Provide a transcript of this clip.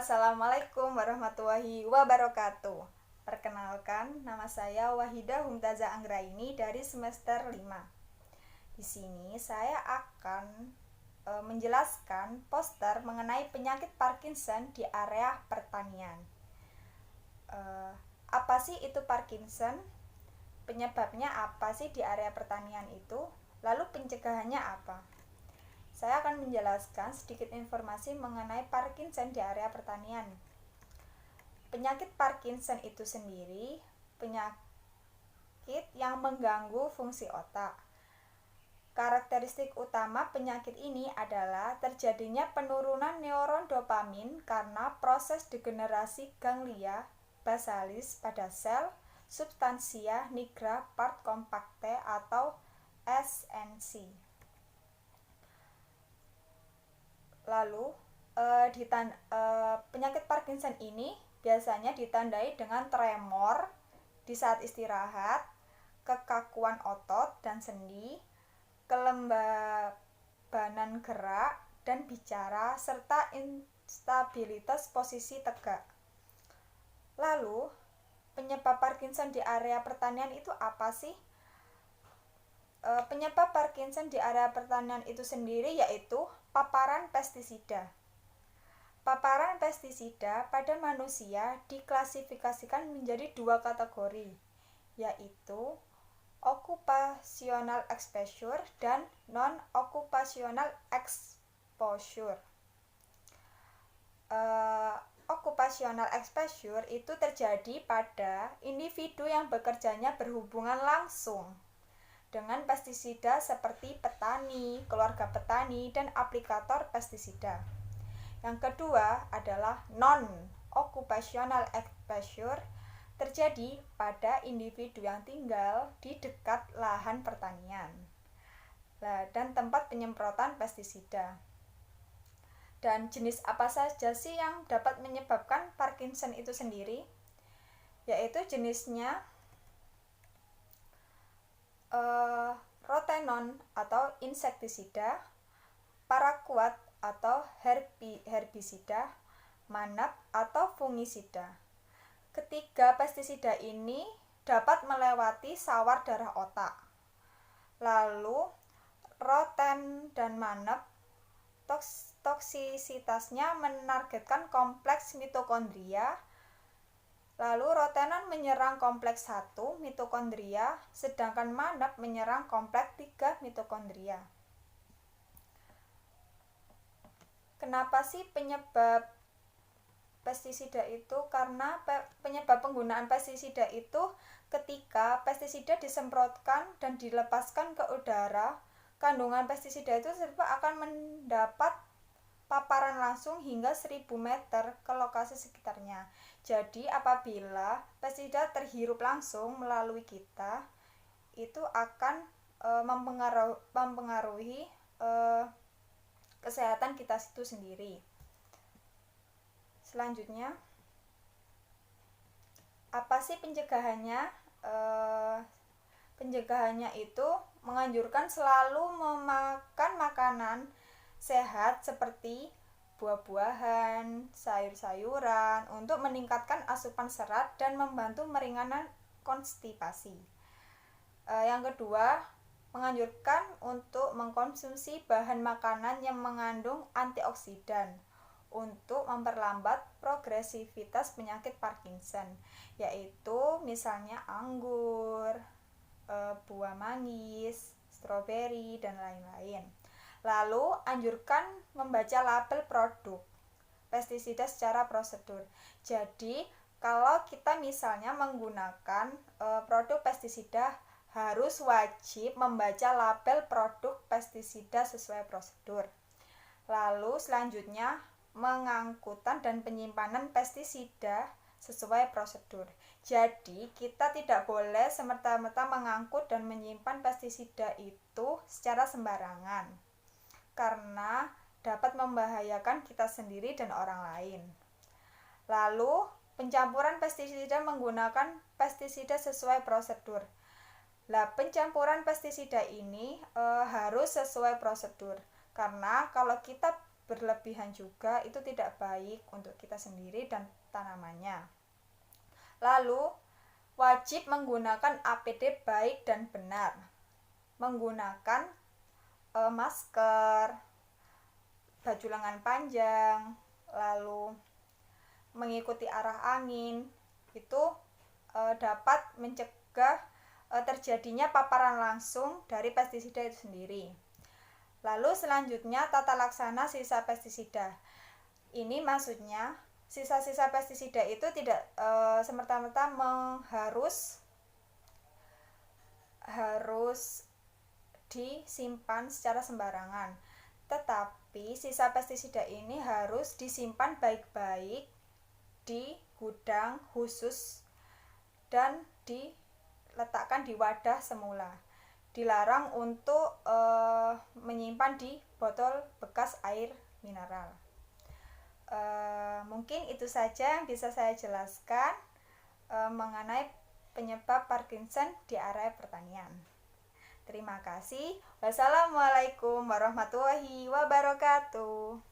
Assalamualaikum warahmatullahi wabarakatuh. Perkenalkan, nama saya Wahida Humtaza Anggraini dari semester 5. Di sini saya akan menjelaskan poster mengenai penyakit Parkinson di area pertanian. Apa sih itu Parkinson? Penyebabnya apa sih di area pertanian itu? Lalu pencegahannya apa? Saya akan menjelaskan sedikit informasi mengenai Parkinson di area pertanian. Penyakit Parkinson itu sendiri penyakit yang mengganggu fungsi otak. Karakteristik utama penyakit ini adalah terjadinya penurunan neuron dopamin karena proses degenerasi ganglia basalis pada sel substansia nigra part compacte atau SNC. Lalu penyakit Parkinson ini biasanya ditandai dengan tremor di saat istirahat, kekakuan otot dan sendi, kelembabanan gerak dan bicara, serta instabilitas posisi tegak. Lalu, penyebab Parkinson di area pertanian itu apa sih? Penyebab Parkinson di area pertanian itu sendiri yaitu paparan pestisida. Paparan pestisida pada manusia diklasifikasikan menjadi dua kategori, yaitu occupational exposure dan non-occupational exposure. Occupational exposure itu terjadi pada individu yang bekerjanya berhubungan langsung dengan pestisida seperti petani, keluarga petani, dan aplikator pestisida. Yang kedua adalah non-occupational exposure, terjadi pada individu yang tinggal di dekat lahan pertanian dan tempat penyemprotan pestisida. Dan jenis apa saja sih yang dapat menyebabkan Parkinson itu sendiri? Yaitu jenisnya rotenon atau insektisida, paraquat atau herbisida, manap atau fungisida. Ketiga pestisida ini dapat melewati sawar darah otak. Lalu roten dan manap toksisitasnya menargetkan kompleks mitokondria. Lalu rotenon menyerang kompleks 1 mitokondria, sedangkan manap menyerang kompleks 3 mitokondria. Kenapa sih penyebab pestisida itu? Karena penyebab penggunaan pestisida itu ketika pestisida disemprotkan dan dilepaskan ke udara, kandungan pestisida itu akan mendapat paparan langsung hingga 1000 meter ke lokasi sekitarnya. Jadi apabila pestisida terhirup langsung melalui kita, itu akan mempengaruhi kesehatan kita itu sendiri. Selanjutnya, apa sih pencegahannya? Pencegahannya itu menganjurkan selalu memakan makanan sehat seperti buah-buahan, sayur-sayuran untuk meningkatkan asupan serat dan membantu meringankan konstipasi. Yang kedua, menganjurkan untuk mengkonsumsi bahan makanan yang mengandung antioksidan untuk memperlambat progresivitas penyakit Parkinson, yaitu misalnya anggur, buah manis, stroberi, dan lain-lain. Lalu, anjurkan membaca label produk pestisida secara prosedur. Jadi, kalau kita misalnya menggunakan produk pestisida, harus wajib membaca label produk pestisida sesuai prosedur. Lalu, selanjutnya, pengangkutan dan penyimpanan pestisida sesuai prosedur. Jadi, kita tidak boleh semerta-merta mengangkut dan menyimpan pestisida itu secara sembarangan, karena dapat membahayakan kita sendiri dan orang lain. Lalu, pencampuran pestisida menggunakan pestisida sesuai prosedur. Pencampuran pestisida ini harus sesuai prosedur, karena kalau kita berlebihan juga itu tidak baik untuk kita sendiri dan tanamannya. Lalu wajib menggunakan APD baik dan benar, menggunakan masker, baju lengan panjang, lalu mengikuti arah angin, itu dapat mencegah terjadinya paparan langsung dari pestisida itu sendiri. Lalu selanjutnya tata laksana sisa pestisida. Ini maksudnya sisa-sisa pestisida itu tidak semerta-merta harus disimpan secara sembarangan, tetapi sisa pestisida ini harus disimpan baik-baik di gudang khusus dan diletakkan di wadah semula. Dilarang untuk menyimpan di botol bekas air mineral. Mungkin itu saja yang bisa saya jelaskan mengenai penyebab Parkinson di area pertanian. Terima kasih. Wassalamualaikum warahmatullahi wabarakatuh.